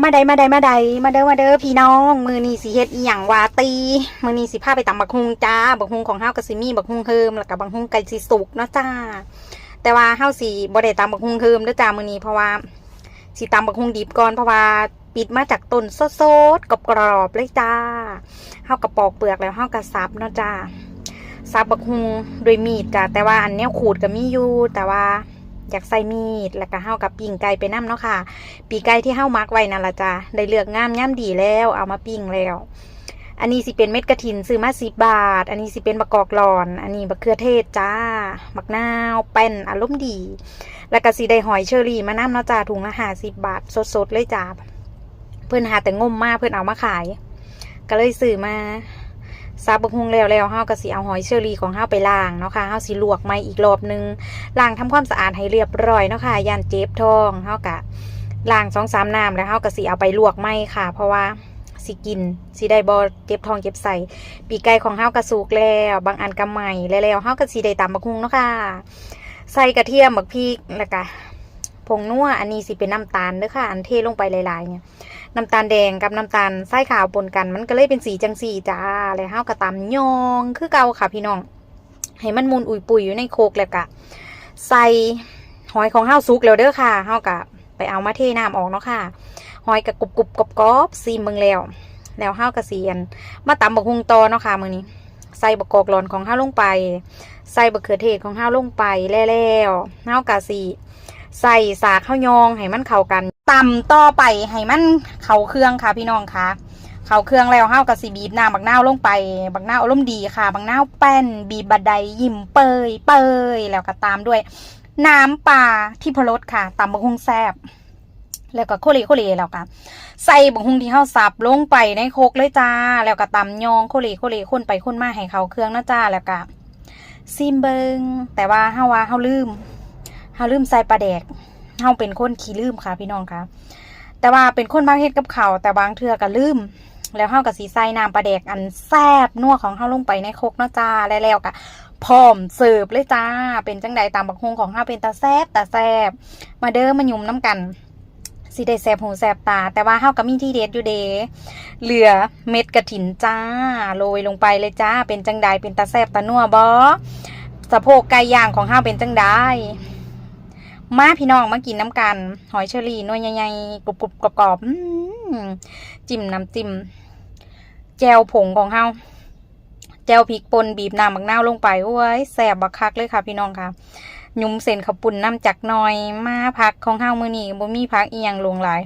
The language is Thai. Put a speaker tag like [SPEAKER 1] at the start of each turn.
[SPEAKER 1] มาได้มาเด้อพี่น้องมือนีสิเฮ็ดอีหยังวาตีมือนีสิพาไปตำบักฮุงจ้าบักฮุงของเฮาก็สิมีบักฮุงเฮิมแล้วก็บักฮุงไก่สิสุกเนาะจ้าแต่ว่าเฮาสิบ่ได้ตำบักฮุงเฮิมเด้อจ้ามือนีเพราะว่าสิตำบักฮุงดิบก่อนเพราะว่าปิดมาจากต้นสดๆกรอบๆเลยจ้าเฮาก็ปอกเปลือกแล้วเฮาก็สับเนาะจ้าสับบักฮุงโดยมีดจ้าแต่ว่าอันแนวขูดก็มีอยู่แต่ว่าอยากใส่มีดแล้วก็เฮากับปิ้งไก่ไปน้ำเนาะค่ะปีไก่ที่เฮามักไว้นั่นล่ะจ้าได้เลือกงามย่ำดีแล้วเอามาปิ้งแล้วอันนี้สิเป็นเม็ดกระถินซื้อมา10 บาทอันนี้สิเป็นมะกอกหลอนอันนี้มะเขือเทศจ้ามักนาวแป้นอารมณ์ดีแล้วก็สิได้หอยเชอรี่มาน้ำเนาะจ้าถุงละ50 บาทสดๆเลยจ้าเพิ่นหาแต่งมมาเพิ่นเอามาขายก็เลยซื้อมาซาบักฮุงแล้วเฮาก็สิเอาหอยเชอรี่ของเฮาไปล้างเนาะค่ะเฮาสิลวกใหม่อีกรอบนึงล้างทำความสะอาดให้เรียบร้อยเนาะค่ะย่านเจ็บท้องเฮาก็ล้าง2-3 น้ำแล้วเฮาก็สิเอาไปลวกใหม่ค่ะเพราะว่าสิกินสิได้บ่เจ็บท้องเจ็บไส้ปีกไก่ของเฮาก็สุกแล้วบางอันก็ใหม่แล้วเฮาก็สิได้ตำบักฮุงเนาะค่ะใส่กระเทียมบักพริกแล้วก็ผงนัวอันนี้สิเป็นน้ำตาลเด้อค่ะอันเทลงไปหลายๆเนี่ยน้ำตาลแดงกับน้ำตาลทรายขาวปนกันมันก็เลยเป็นสีจังสีจ้าแล้วเฮาก็ตำยองคือเก่าค่ะพี่น้องให้มันมุนอุ่ยปุ๋ยอยู่ในโคกแล้วก็ใส่หอยของเฮาสุกแล้วเด้อค่ะเฮาก็ไปเอามาเทน้ำออกเนาะค่ะหอยกับกรุบกรอบซีมเบิ่งแล้วเฮาก็เสียนมาตำบักฮุงต่อเนาะค่ะมื้อนี้ใส่บักกอกหลอนของเฮาลงไปใส่บักเขือเทศของเฮาลงไปแล้วเฮาก็สิใส่สาข้าวยองให้มันเข้ากันตำต่อไปให้มันเข้าเครื่องค่ะพี่น้องค่ะเข้าเครื่องแล้วเฮาก็สิบีบน้ำบักนาวลงไปบักนาวอารมณ์ดีค่ะบักนาวแป้นบีบบัดใดยิ้มเปยแล้วก็ตามด้วยน้ำปลาที่พรสค่ะตำบักฮุงแซ่บแล้วก็โคเลแล้วก็ใส่บักฮุงที่เฮาสับลงไปในโคกเลยจ้าแล้วก็ตำยองโคเลคนไปคนมาให้เข้าเครื่องนะจ้าแล้วก็ซิมเบิงแต่ว่าเฮาลืมใส่ปลาแดกเฮาเป็นคนขี้ลืมค่ะพี่น้องค่ะแต่ว่าเป็นคนมักเฮ็ดกับข้าวแต่บางเทื่อก็ลืมแล้วเฮาก็สิใส่น้ำปลาแดกอันแซ่บนัวของเฮาลงไปในโคกเนาะจ้าแล้วก็พร้อมเสิร์ฟเลยจ้าเป็นจังใดตามบักฮุงของเฮาเป็นตาแซ่บมาเด้อมาหยุ่มน้ำกันสิได้แซ่บหูแซ่บตาแต่ว่าเฮาก็มีที่เด็ดอยู่เด้เหลือเม็ดกระถินจ้าโรยลงไปเลยจ้าเป็นจังใดเป็นตาแซ่บตานัวบ่สะโพกไก่ย่างของเฮาเป็นจังใดมาพี่น้องมากินน้ำกันหอยเชอรี่นัวใหญ่ๆกรุบกรอบจิ้มน้ำจิ้มแจ่วผงของเฮาแจ่วพริกป่นบีบน้ำบักนาวลงไปโอ้ยแซ่บบักคักเลยค่ะพี่น้องค่ะยุ่มเส้นข้าวปุ้นน้ำจักหน่อยมาผักของเฮามื้อนี้บ่มีผักอีหยังลงหลาย